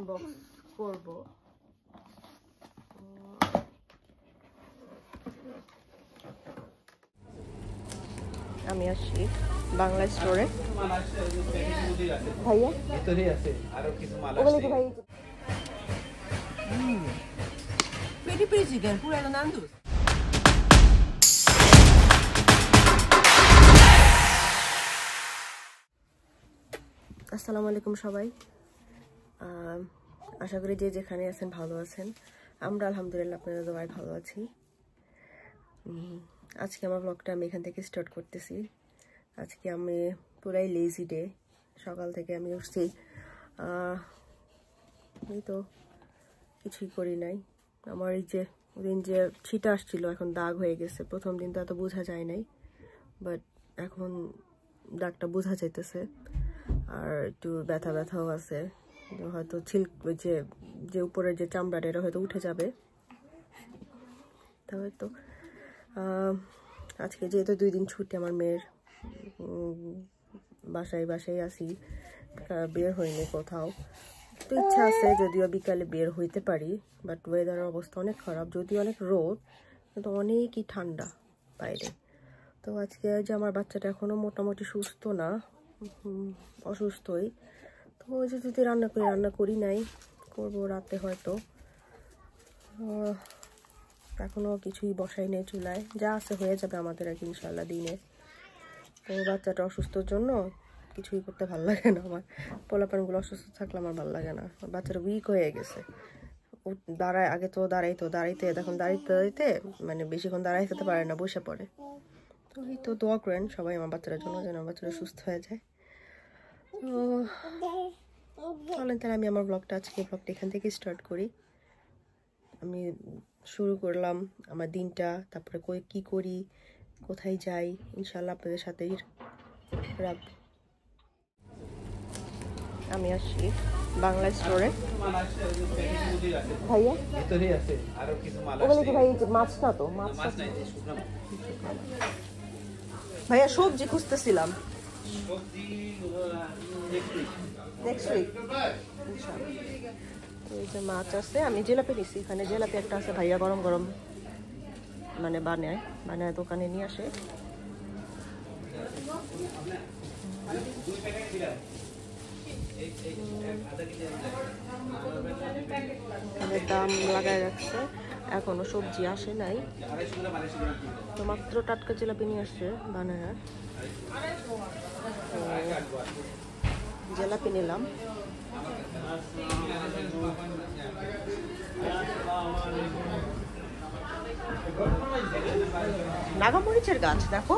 Unbox করব। আমি আসছি বাংলা স্টোরে। ভাইয়া ভিতরেই আছে আরো কিছু মাল আছে। ওগুলো কি ভাই? পেটি পেটি চিকেন পুরানো নান্দুস। আসসালামু আলাইকুম সবাই। আশা করি যে যেখানে আছেন ভালো আছেন। আমরা আলহামদুলিল্লাহ আপনাদের দোয়ায় ভালো আছি। আজকে আমার ব্লগটা আমি এখান থেকে স্টার্ট করতেছি। আজকে আমি পুরাই লেজি ডে। সকাল থেকে আমি উঠছি, এই তো কিছুই করি নাই। আমার এই যে ওদিন যে ছিটা আসছিল এখন দাগ হয়ে গেছে। প্রথম দিন তো এত বোঝা যায় নাই, বাট এখন দাগটা বোঝা যাইতেছে। আর একটু ব্যথা ব্যথাও আছে, হয়তো যে উপরের যে চামড়াটা এটা হয়তো উঠে যাবে। তবে তো আজকে যেহেতু 2 দিন ছুটি আমার মেয়ের, বাসায় আসি, বের হইনি কোথাও। তো ইচ্ছা আছে যদিও বিকালে বের হইতে পারি, বাট ওয়েদারের অবস্থা অনেক খারাপ। যদিও অনেক রোদ, কিন্তু অনেকই ঠান্ডা বাইরে। তো আজকে যে আমার বাচ্চাটা এখনো মোটামুটি সুস্থ না, অসুস্থই। তো ওই যে যদি রান্না করি নাই, করবো রাতে হয়তো। এখনো কিছুই বসাই নেই চুলায়, যা আছে হয়ে যাবে আমাদের আর কি ইনশাল্লাহ দিনে। তো বাচ্চাটা অসুস্থর জন্য কিছুই করতে ভালো লাগে না আমার। পোলাপানগুলো অসুস্থ থাকলে আমার ভালো লাগে না। বাচ্চাটা উইক হয়ে গেছে। ও দাঁড়ায়, আগে তো দাঁড়াইতে দেখুন দাঁড়াইতে মানে বেশিক্ষণ দাঁড়াই খেতে পারে না, বসে পড়ে। তো এই তো দোয়া করেন সবাই আমার বাচ্চাটার জন্য, যেন আমার বাচ্চাটা সুস্থ হয়ে যায়। তো চলেন তাহলে আমি আমার ব্লগটা এখান থেকে স্টার্ট করি। আমি শুরু করলাম আমার দিনটা, তারপরে কি করি, কোথায় যাই, ইনশাল্লাহ আপনাদের সাথেই রাখবো। আমি আসছি বাংলা স্টোরে। ভাইয়া ভিতরেই আছে আরো কিছু মাল আছে। ওগুলো কি ভাই মাছ না? তো মাছ নাই, শুকনা ভাইয়া সবজি খুঁজতেছিলাম। সবজি নেক্সট উইক ইনশাআল্লাহ। এই যে মাছ আছে, আমি জিলাপি নিছি। এখানে জিলাপি একটা আছে, ভাইয়া গরম গরম মানে বানায় দোকানে নিয়ে আসে। দাম লাগায় রাখছে, এখনো সবজি আসে নাই। তো মাত্র টাটকা জিলাপি নিয়ে আসছে বানায়। জিলাপি নিলাম। নাগামরিচের গাছ দেখো,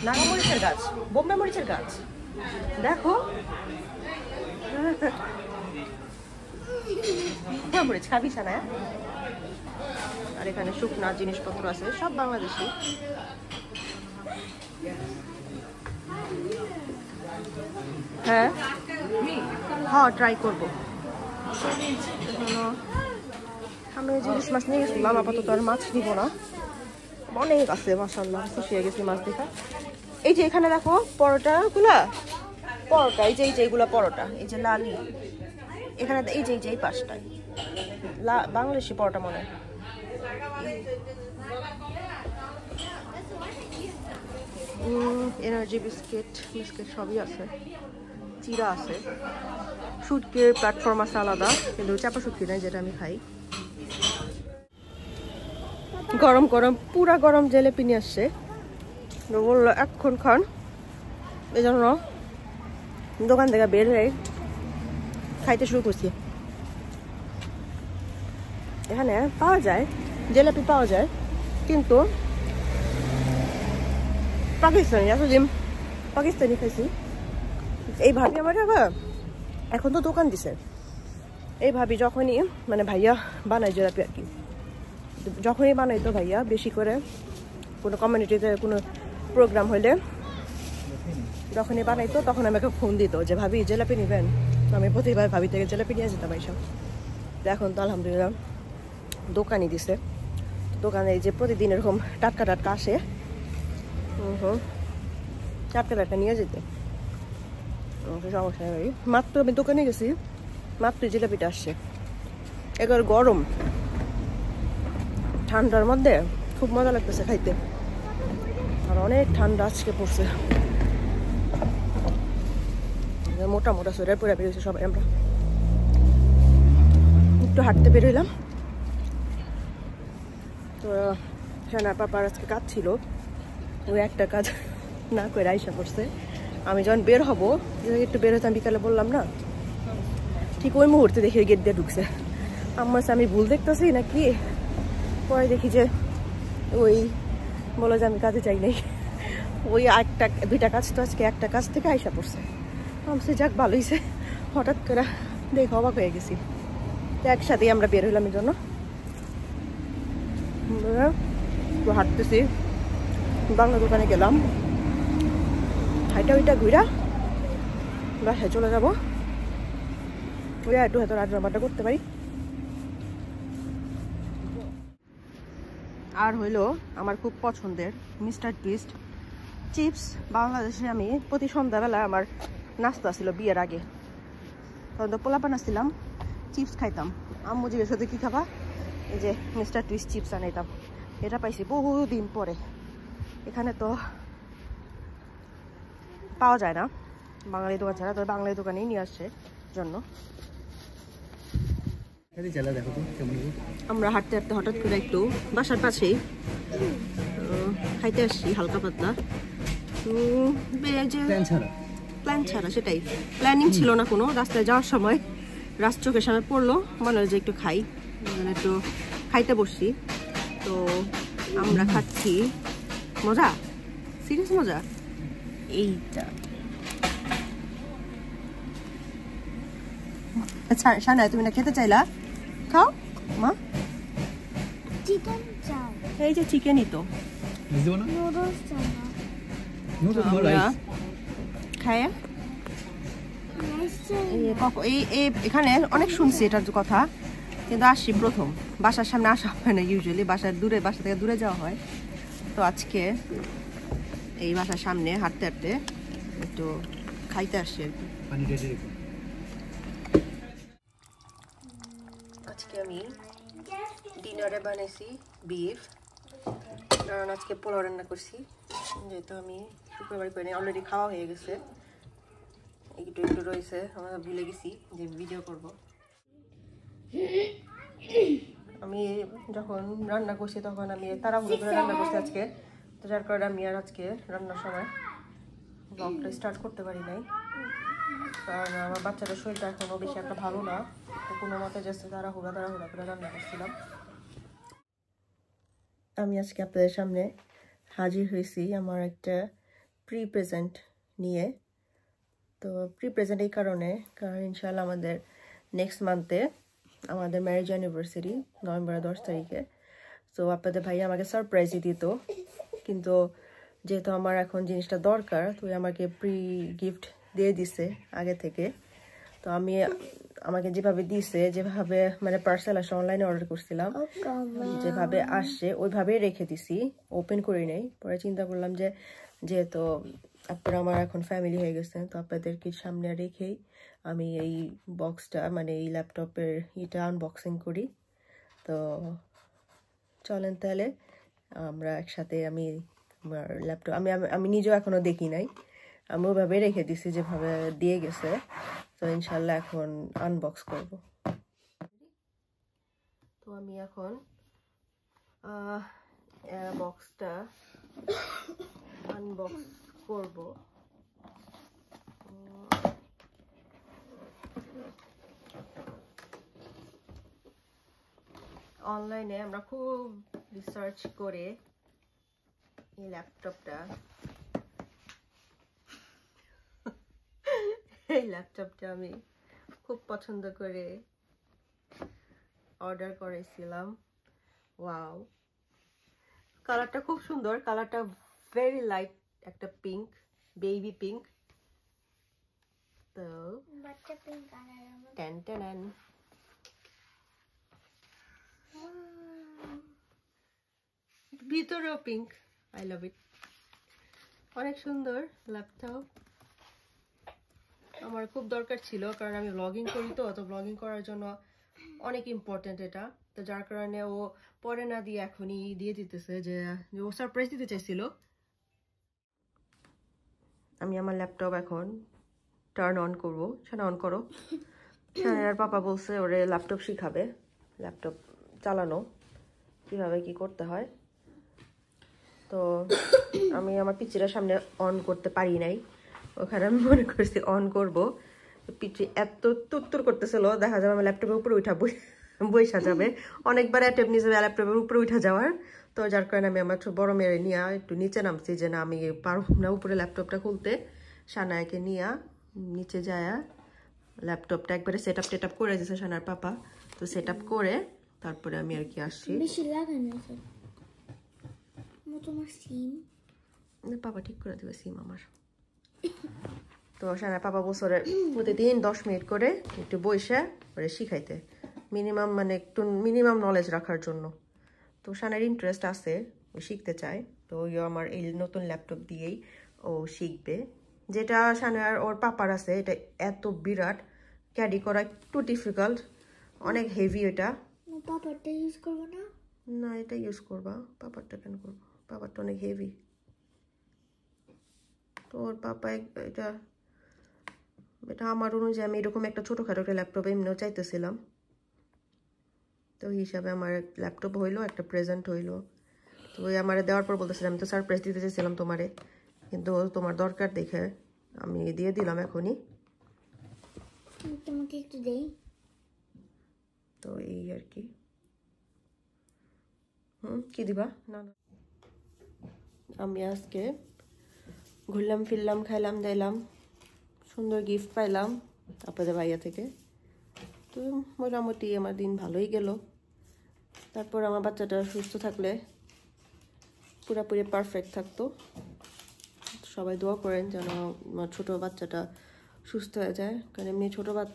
নাগামরিচের গাছ, বোম্বে মরিচের গাছ দেখো। মরিচ খাবি না? আর এখানে শুকনা জিনিসপত্র আছে, সব বাংলাদেশি। হ্যাঁ ট্রাই করবো। আমি ইলিশ মাছ নিয়ে গেছিলাম, আপাতত আর মাছ নিব না। অনেক আছে মাশাআল্লাহ, খুশি হয়ে গেছি মাছ দেখা। এই যে এখানে দেখো পরোটা, এই যে এইগুলা পরোটা, এই যে লালি এখানে, এই যে এই পাশটায় বাংলাদেশি পরোটা মনে হয়। এনার্জি বিস্কিট সবই আছে, চিরা আছে, শুটকির প্ল্যাটফর্ম আছে আলাদা, কিন্তু চাপা শুটকি নাই যেটা আমি খাই। গরম পুরা গরম জিলাপি নিয়ে আসছে, বললো এক্ষণ খান। এই জন্য দোকান থেকে বের হয়ে খাইতে শুরু করছি। এখানে পাওয়া যায় জিলাপি, পাওয়া যায়, কিন্তু পাকিস্তানি খাইছি। এই ভাবি আমার এখন তো দোকান দিছে। এই ভাবি যখনই মানে ভাইয়া বানায় জিলাপি আর কি, যখনই বানাইতো ভাইয়া বেশি করে কোনো কমিউনিটিতে কোনো প্রোগ্রাম হইলে যখনই বানাইতো, তখন আমাকে ফোন দিত যে ভাবি জিলাপি নিবেন। তো আমি প্রতিবার ভাবি থেকে জিলাপি নিয়ে যেতাম এইসব। তো এখন তো আলহামদুলিল্লাহ দোকানই দিছে। দোকানে যে প্রতিদিন এরকম টাটকা আসে, টাটকা নিয়ে যেতে। সমস্যা নেই, মাত্র আমি দোকানে গেছি, মাত্র জিলাপিটা আসছে। এবার গরম ঠান্ডার মধ্যে খুব মজা লাগতেছে খাইতে, আর অনেক ঠান্ডা আজকে পড়ছে। মোটা মোটা সোয়েটার পরে বেরিয়েছে সবাই। আমরা একটু হাঁটতে বেরোইলাম। তো সানা পাপার আজকে কাজ ছিল, ওই একটা কাজ না করে আইসা করছে। আমি যখন বের হব, একটু বের হতাম বিকালে বললাম না, ঠিক ওই মুহূর্তে দেখি গেট দিয়ে ঢুকছে। আমার আমি ভুল দেখতেছি নাকি, পরে দেখি যে ওই বলো যে আমি কাজে চাই নাই, ওই দুইটা কাজ তো আজকে একটা কাজ থেকে আইসা পড়ছে। আমি যাক ভালো হয়েছে, হঠাৎ করে দেখে অবাক হয়ে গেছি। তো একসাথেই আমরা বের হইলাম, এই জন্য হাঁটতেছি। বাংলা দোকানে গেলাম, হাইটা ওইটা ঘুরা বাসায় চলে যাবো। ওই একটু হয়তো রান্নাবান্না করতে পারি। আর হইলো আমার খুব পছন্দের মিস্টার টুইস্ট চিপস। বাংলাদেশে আমি প্রতি সন্ধ্যাবেলা আমার নাস্তা ছিল বিয়ের আগে, তখন তো পোলাপান আসছিলাম, চিপস খাইতাম। আম্মু জিজ্ঞেস করতে কী খাবা, এই যে মিস্টার টুইস্ট চিপস আনাইতাম। এটা পাইছি বহুদিন পরে, এখানে তো পাওয়া যায় না বাঙালি দোকান ছাড়া, তবে বাঙালি দোকানেই নিয়ে আসছে জন্য। আমরা হাঁটতে হাঁটতে হঠাৎ করে একটু বাসার পাশেই খাইতে আসছি হালকা পাতলা। প্ল্যান ছাড়া, সেটাই প্ল্যানিং ছিল না কোনো। রাস্তায় যাওয়ার সময় চোখের সামনে পড়লো, মনে হলো যে একটু খাই, একটু খাইতে বসছি। তো আমরা খাচ্ছি, মজা, সিরিয়াস মজা। এইটা আচ্ছা শানা, তুমি না খেতে চাইলা, খাও মা। এই যে চিকেনই তো খায়। এখানে অনেক শুনছি এটার কথা, কিন্তু আসছি প্রথম। বাসার সামনে আসা হয় না ইউজুয়ালি, বাসা থেকে দূরে যাওয়া হয়। তো আজকে এই বাসার সামনে হাঁটতে হাঁটতে একটু খাইতে আসছি আর কি। আজকে আমি ডিনারে বানাইছি বিফ, কারণ আজকে পোলাও রান্না করছি, যেহেতু আমি শুক্রবার করে অলরেডি খাওয়া হয়ে গেছে। একটু একটু রয়েছে, আমরা ভুলে গেছি যে ভিডিও করব। আমি যখন রান্না করছি তখন আমি তাড়াহুড়ো করে রান্না করছি আজকে, তো যার কারণে আমি আর আজকে রান্নার সময় ব্লগটা স্টার্ট করতে পারি নাই, কারণ আমার বাচ্চাটার শরীরটা এখনও বেশি একটা ভালো না। তো কোনো মতে জাস্ট তাড়াহুড়া করে রান্না করছিলাম। আমি আজকে আপনাদের সামনে হাজির হয়েছি আমার একটা প্রি প্রেজেন্ট নিয়ে। তো প্রি প্রেজেন্ট এই কারণে, কারণ ইনশাআল্লাহ আমাদের নেক্সট মান্থে আমাদের ম্যারেজ অ্যানিভার্সারি, নভেম্বরের 10 তারিখে। তো আপনাদের ভাই আমাকে সারপ্রাইজই দিত, কিন্তু যেহেতু আমার এখন জিনিসটা দরকার, তো আমাকে প্রি গিফট দিয়ে দিছে আগে থেকে। তো আমাকে যেভাবে দিছে, যেভাবে মানে পার্সেল আসে, অনলাইনে অর্ডার করছিলাম, যেভাবে আসছে ওইভাবেই রেখে দিছি, ওপেন করি নাই। পরে চিন্তা করলাম যে যেহেতু আপনারা আমার এখন ফ্যামিলি হয়ে গেছেন, তো আপনাদেরকে সামনে রেখেই আমি এই বক্সটা, মানে এই ল্যাপটপের এটা আনবক্সিং করি। তো চলেন তাহলে আমরা একসাথে, আমি আমার ল্যাপটপ আমি নিজেও এখনো দেখি নাই, আমি ওইভাবে রেখে দিছি যেভাবে দিয়ে গেছে। তো ইনশাল্লাহ এখন আনবক্স করব। তো আমি এখন বক্সটা আনবক্স করব। অনলাইনে আমরা খুব রিসার্চ করে এই ল্যাপটপটা আমি খুব পছন্দ করে অর্ডার করেছিলাম। ওয়াও, কালারটা খুব সুন্দর, কালারটা ভেরি লাইট, একটা পিঙ্ক, বেবি পিঙ্ক। তো টেন ভিতরেও পিঙ্ক, আই লাভ ইট, অনেক সুন্দর ল্যাপটপ। আমার খুব দরকার ছিল, কারণ আমি ব্লগিং করি, তো ব্লগিং করার জন্য অনেক ইম্পর্টেন্ট এটা। তো যার কারণে ও পরে না দিয়ে এখনই দিয়ে দিতেছে, যে ও সারপ্রাইজ দিতে চাইছিল। আমি আমার ল্যাপটপ এখন টার্ন অন করবো। সানা অন করো। সানার পাপা বলছে ওরে ল্যাপটপ শিখাবে, ল্যাপটপ চালানো কিভাবে কি করতে হয়। তো আমি আমার পিচিটার সামনে অন করতে পারি নাই, ওখানে আমি মনে করছি অন করবো। পিচি এত তুত্তুর করতেছিল, দেখা যাবে আমার ল্যাপটপের উপরে উঠা বইসা যাবে। অনেকবার অ্যাটেম্প নিয়েছে ল্যাপটপের উপরে উঠা যাওয়ার, তো যার কারণে আমি আমার বড় মেয়ে নিয়ে একটু নিচে নামছি, যে না আমি পারব না উপরে ল্যাপটপটা খুলতে। সানায়াকে নিয়ে নিচে যায় ল্যাপটপটা একবারে সেট আপ করে দিয়েছে সানার পাপা। তো সেট আপ করে তারপরে আমি আর কি আসছি। পাপা ঠিক করে দেবে সিম আমার। তো সানার পাপা বছরে প্রতিদিন 10 মিনিট করে একটু বইসা ওরে শিখাইতে, মিনিমাম মানে একটু মিনিমাম নলেজ রাখার জন্য। তো সানার ইন্টারেস্ট আছে, ও শিখতে চায়। তো ওই আমার এই নতুন ল্যাপটপ দিয়েই ও শিখবে। যেটা সানার ওর পাপার আছে, এটা এত বিরাট, ক্যারি করা একটু ডিফিকাল্ট, অনেক হেভি। এটা পাপারটা ইউজ করবো না? না, এটা ইউজ করবা। পাপারটা কেন করবো? পাপারটা অনেক হেভি। তো ওর পাপা এটা আমার অনুযায়ী আমি এরকম একটা ছোটোখাটো একটা ল্যাপটপ এমনিও চাইতেছিলাম। তো ওই হিসাবে আমার ল্যাপটপ হইলো, একটা প্রেজেন্ট হইলো। তো ওই আমার দেওয়ার পর বলতেছিলাম, আমি তো সারপ্রাইজ দিতে চাইছিলাম তোমারে, কিন্তু তোমার দরকার দেখে আমি দিয়ে দিলাম এখনই। তোমাকে একটু দেই। তো এই আর কি। কি দিবা? না না, আমি আজকে ঘুরলাম ফিরলাম, খাইলাম দাইলাম, সুন্দর গিফট পাইলাম আপনাদের ভাইয়া থেকে। তো মোটামুটি আমার দিন ভালোই গেল। তারপর আমার বাচ্চাটা সুস্থ থাকলে পুরোপুরি পারফেক্ট থাকতো। সবাই দোয়া করেন যেন আমার ছোটো বাচ্চাটা সুস্থ হয়ে যায়, কারণ এমনি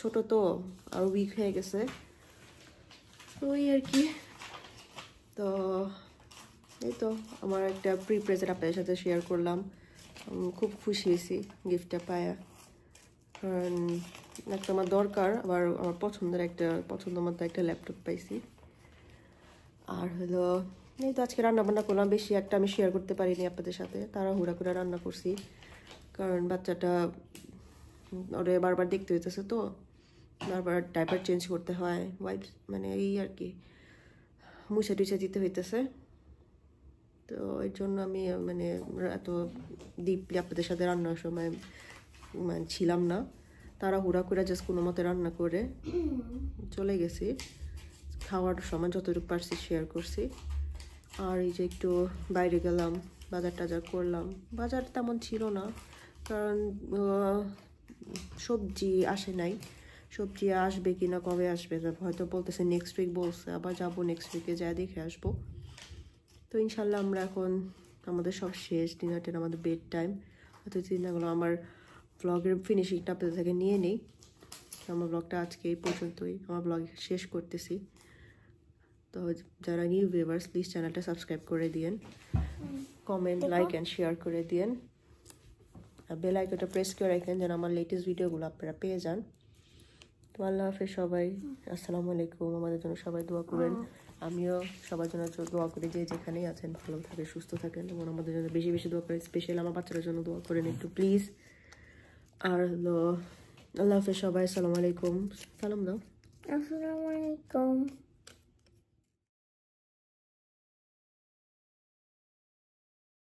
ছোটো তো আরও উইক হয়ে গেছে। তো ওই আর কি। তো এই তো আমার একটা প্রেজেন্ট আপনাদের সাথে শেয়ার করলাম। খুব খুশি হয়েছি গিফটটা পায়া, কারণ একটা আমার দরকার, আবার আমার পছন্দ মতো একটা ল্যাপটপ পাইছি। আর হলো এই তো আজকে রান্নাবান্না করলাম, বেশি একটা আমি শেয়ার করতে পারিনি আপনাদের সাথে, তাড়াহুড়া করে রান্না করছি, কারণ বাচ্চাটা ওরে বারবার দেখতে হইতেছে, তো বারবার ডাইপার চেঞ্জ করতে হয়, ওয়াইপ মানে এই আর কি মুছে টুছে দিতে হইতেছে। তো এর জন্য আমি মানে এত ডিপলি আপনাদের সাথে রান্নার সময় মানে ছিলাম না, তাড়াহুড়া করে জাস্ট কোনো মতে রান্না করে চলে গেছি। খাওয়ার সময় যতটুকু পারছি শেয়ার করছি। আর এই যে একটু বাইরে গেলাম, বাজার টাজার করলাম। বাজার তেমন ছিল না, কারণ সবজি আসে নাই। সবজি আসবে কি না, কবে আসবে হয়তো বলতেছে নেক্সট উইক বলছে, আবার যাবো নেক্সট উইকে, যা দেখে আসবো। তো ইনশাল্লাহ আমরা এখন আমাদের সব শেষ, ডিনার আমাদের বেড টাইম। হয়তো চিন্তাগুলো আমার ব্লগের ফিনিশিংটা আপনাদের থেকে নিয়ে নেই। আমার ব্লগটা আজকে এই পর্যন্তই, আমার ব্লগ শেষ করতেছি। তো যারা নিউ ভিউয়ার্স প্লিজ চ্যানেলটা সাবস্ক্রাইব করে দিয়েন, কমেন্ট লাইক অ্যান্ড শেয়ার করে দিয়েন, আর বেল আইকনটা প্রেস করে রাখেন যেন আমার লেটেস্ট ভিডিওগুলো আপনারা পেয়ে যান। তো আল্লাহ হাফেজ সবাই, আসসালামু আলাইকুম। আমাদের জন্য সবাই দোয়া করবেন, আমিও সবার জন্য দোয়া করি, যে যেখানেই আছেন ভালো থাকেন, সুস্থ থাকেন, এবং আমাদের জন্য বেশি বেশি দোয়া করেন, স্পেশালি আমার বাচ্চাদের জন্য দোয়া করেন একটু প্লিজ। আর হলো আল্লাহ হাফেজ সবাই, আসসালামু আলাইকুম। সালাম দাও। আসসালামু আলাইকুম।